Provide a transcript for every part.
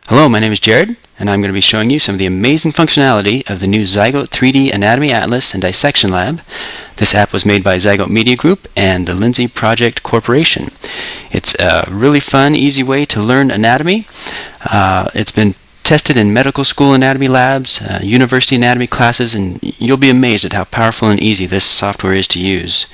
Hello, my name is Jared, and I'm going to be showing you some of the amazing functionality of the new Zygote 3D Anatomy Atlas and Dissection Lab. This app was made by Zygote Media Group and the Lindsay Project Corporation. It's a really fun, easy way to learn anatomy. It's been tested in medical school anatomy labs, university anatomy classes, and you'll be amazed at how powerful and easy this software is to use.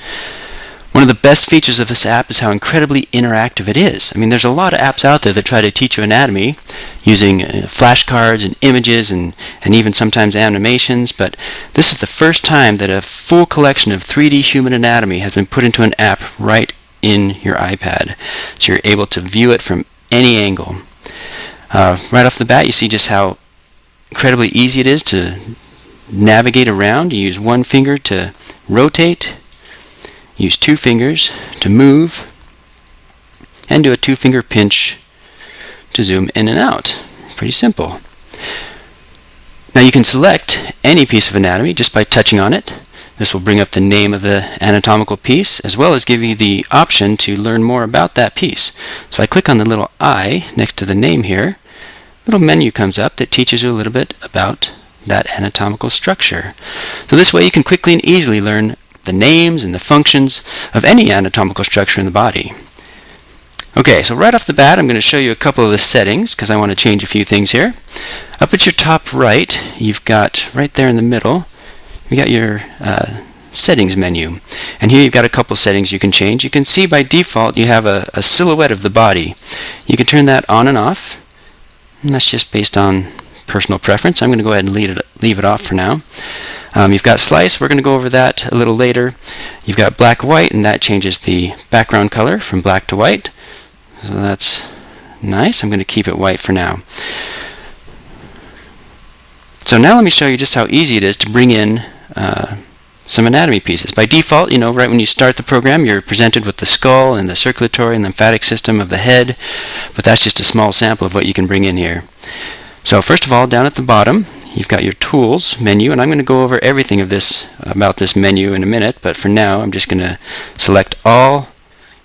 One of the best features of this app is how incredibly interactive it is. I mean, there's a lot of apps out there that try to teach you anatomy using flashcards and images and even sometimes animations, but this is the first time that a full collection of 3D human anatomy has been put into an app right in your iPad. So you're able to view it from any angle. Right off the bat, you see just how incredibly easy it is to navigate around. You use one finger to rotate, use two fingers to move, and do a two-finger pinch to zoom in and out. Pretty simple. Now you can select any piece of anatomy just by touching on it. This will bring up the name of the anatomical piece, as well as give you the option to learn more about that piece. So I click on the little I next to the name here. A little menu comes up that teaches you a little bit about that anatomical structure. So this way you can quickly and easily learn the names and the functions of any anatomical structure in the body. Okay, so right off the bat I'm going to show you a couple of the settings because I want to change a few things here. Up at your top right, you've got right there in the middle, you've got your settings menu. And here you've got a couple settings you can change. You can see by default you have a silhouette of the body. You can turn that on and off, and that's just based on personal preference. I'm going to go ahead and leave it off for now. You've got slice, we're going to go over that a little later. You've got black-white, and that changes the background color from black to white. So that's nice. I'm going to keep it white for now. So now let me show you just how easy it is to bring in some anatomy pieces. By default, right when you start the program, you're presented with the skull and the circulatory and lymphatic system of the head, but that's just a small sample of what you can bring in here. So first of all, down at the bottom, you've got your tools menu, and I'm going to go over everything about this menu in a minute, but for now I'm just going to select all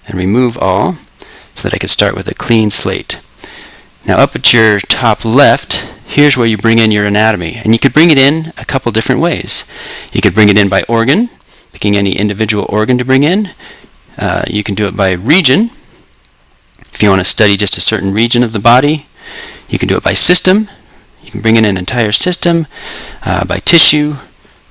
and remove all so that I can start with a clean slate. Now up at your top left, here's where you bring in your anatomy, and you could bring it in a couple different ways. You could bring it in by organ, picking any individual organ to bring in. You can do it by region, if you want to study just a certain region of the body. You can do it by system. You can bring in an entire system, by tissue,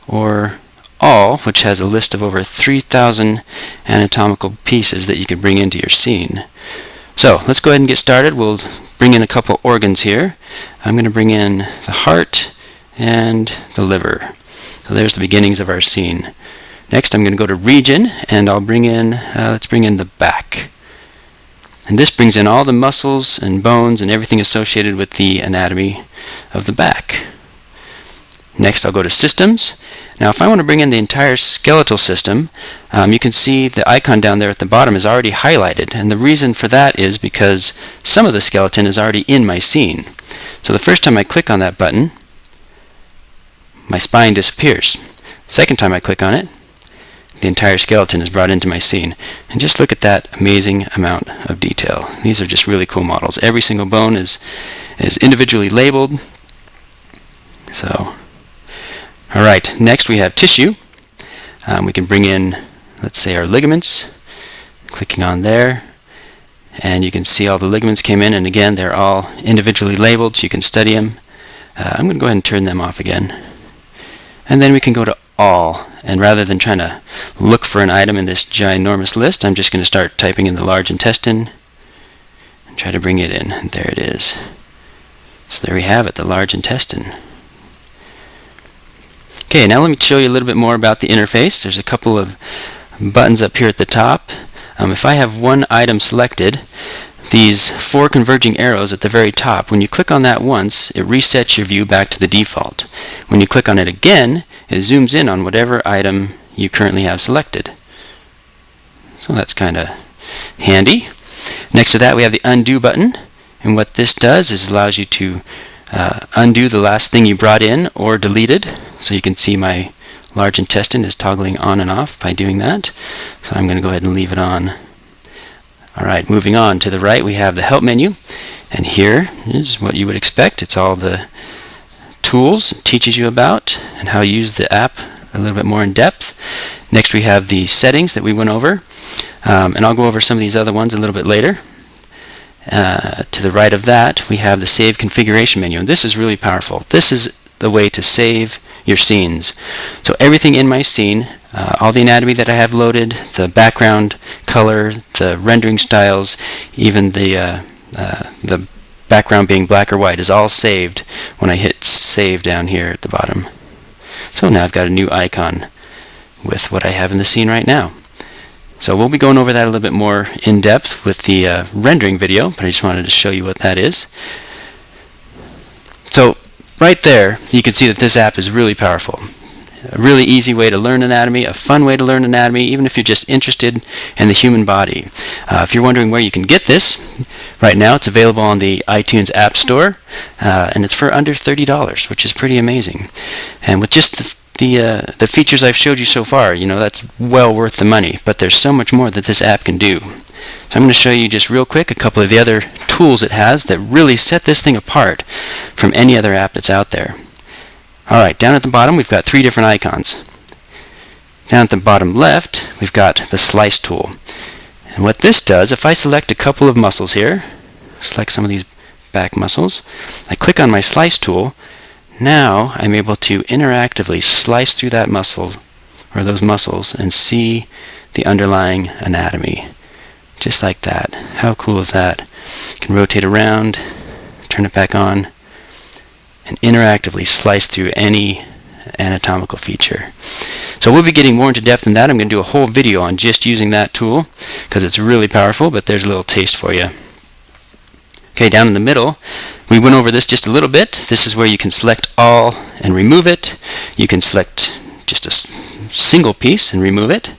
or all, which has a list of over 3,000 anatomical pieces that you can bring into your scene. So let's go ahead and get started. We'll bring in a couple organs here. I'm going to bring in the heart and the liver. So there's the beginnings of our scene. Next I'm going to go to region, and I'll bring in, let's bring in the back. And this brings in all the muscles and bones and everything associated with the anatomy of the back. Next I'll go to systems. Now if I want to bring in the entire skeletal system, you can see the icon down there at the bottom is already highlighted, and the reason for that is because some of the skeleton is already in my scene. So the first time I click on that button, my spine disappears. The second time I click on it, the entire skeleton is brought into my scene. And just look at that amazing amount of detail. These are just really cool models. Every single bone is individually labeled. So, alright, next we have tissue. We can bring in, let's say, our ligaments. Clicking on there, and you can see all the ligaments came in, and again they're all individually labeled so you can study them. I'm going to go ahead and turn them off again. And then we can go to all, and rather than trying to look for an item in this ginormous list, I'm just going to start typing in the large intestine and try to bring it in. And there it is. So there we have it, the large intestine. Okay, now let me show you a little bit more about the interface. There's a couple of buttons up here at the top. If I have one item selected, these four converging arrows at the very top, when you click on that once, it resets your view back to the default. When you click on it again, it zooms in on whatever item you currently have selected. So that's kind of handy. Next to that we have the undo button, and what this does is allows you to undo the last thing you brought in or deleted. So you can see my large intestine is toggling on and off by doing that. So I'm going to go ahead and leave it on. Alright, moving on to the right we have the help menu, And here is what you would expect. It's all the tools it teaches you about and how to use the app a little bit more in depth. Next we have the settings that we went over, and I'll go over some of these other ones a little bit later. To the right of that we have the Save Configuration menu, and this is really powerful. This is the way to save your scenes. So everything in my scene, all the anatomy that I have loaded, the background color, the rendering styles, even the background being black or white, is all saved when I hit save down here at the bottom. So now I've got a new icon with what I have in the scene right now. So we'll be going over that a little bit more in depth with the rendering video, but I just wanted to show you what that is. So right there you can see that this app is really powerful. A really easy way to learn anatomy, a fun way to learn anatomy, even if you're just interested in the human body. If you're wondering where you can get this, right now it's available on the iTunes App Store, and it's for under $30, which is pretty amazing. And with just the features I've showed you so far, you know, that's well worth the money, but there's so much more that this app can do. So I'm going to show you just real quick a couple of the other tools it has that really set this thing apart from any other app that's out there. Alright, down at the bottom we've got three different icons. Down at the bottom left we've got the Slice tool. And what this does, if I select a couple of muscles here, select some of these back muscles, I click on my Slice tool, now I'm able to interactively slice through that muscle or those muscles and see the underlying anatomy. Just like that. How cool is that? You can rotate around, turn it back on, and interactively slice through any anatomical feature. So we'll be getting more into depth in that. I'm going to do a whole video on just using that tool because it's really powerful, but there's a little taste for you. Okay, down in the middle, we went over this just a little bit. This is where you can select all and remove it. You can select just a single piece and remove it.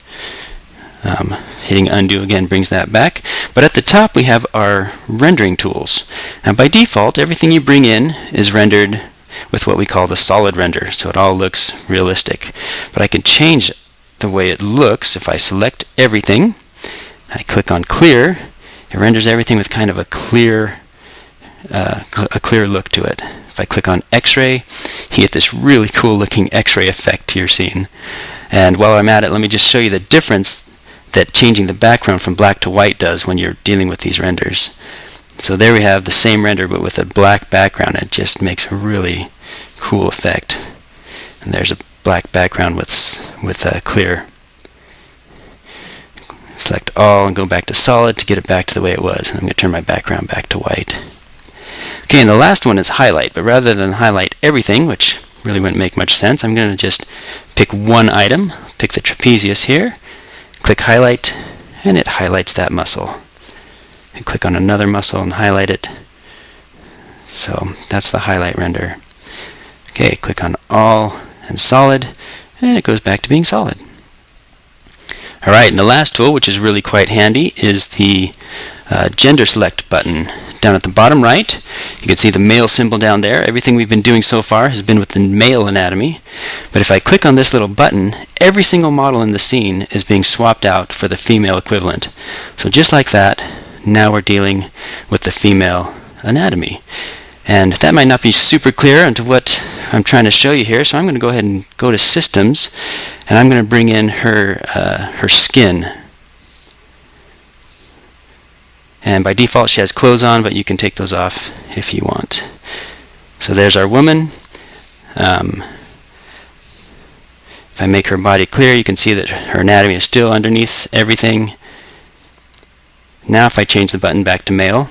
Hitting undo again brings that back. But at the top we have our rendering tools. Now by default, everything you bring in is rendered with what we call the solid render, so it all looks realistic. But I can change the way it looks if I select everything. I click on clear. It renders everything with kind of a clear look to it. If I click on X-ray, you get this really cool looking X-ray effect to your scene. And while I'm at it, let me just show you the difference that changing the background from black to white does when you're dealing with these renders. So there we have the same render but with a black background. It just makes a really cool effect. And there's a black background with a clear. Select all and go back to solid to get it back to the way it was. And I'm going to turn my background back to white. Okay, and the last one is highlight, but rather than highlight everything, which really wouldn't make much sense, I'm going to just pick one item, pick the trapezius here, click highlight, and it highlights that muscle. And click on another muscle and highlight it. So that's the highlight render. Okay, click on all and solid, and it goes back to being solid. Alright, and the last tool, which is really quite handy, is the gender select button. Down at the bottom right, you can see the male symbol down there. Everything we've been doing so far has been with the male anatomy. But if I click on this little button, every single model in the scene is being swapped out for the female equivalent. So just like that, now we're dealing with the female anatomy. And that might not be super clear into what I'm trying to show you here, so I'm going to go ahead and go to Systems, and I'm going to bring in her skin. And by default she has clothes on, but you can take those off if you want. So there's our woman. If I make her body clear, you can see that her anatomy is still underneath everything. Now if I change the button back to male,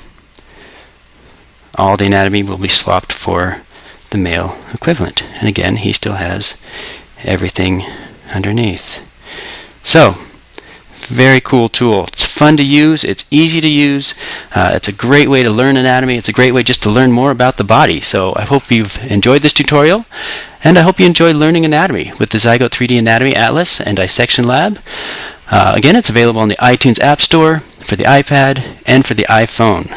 all the anatomy will be swapped for the male equivalent. And again, he still has everything underneath. So, very cool tool. It's fun to use, it's easy to use, it's a great way to learn anatomy, it's a great way just to learn more about the body. So I hope you've enjoyed this tutorial, and I hope you enjoy learning anatomy with the Zygote 3D Anatomy Atlas and Dissection Lab. Again, it's available on the iTunes App Store, for the iPad, and for the iPhone.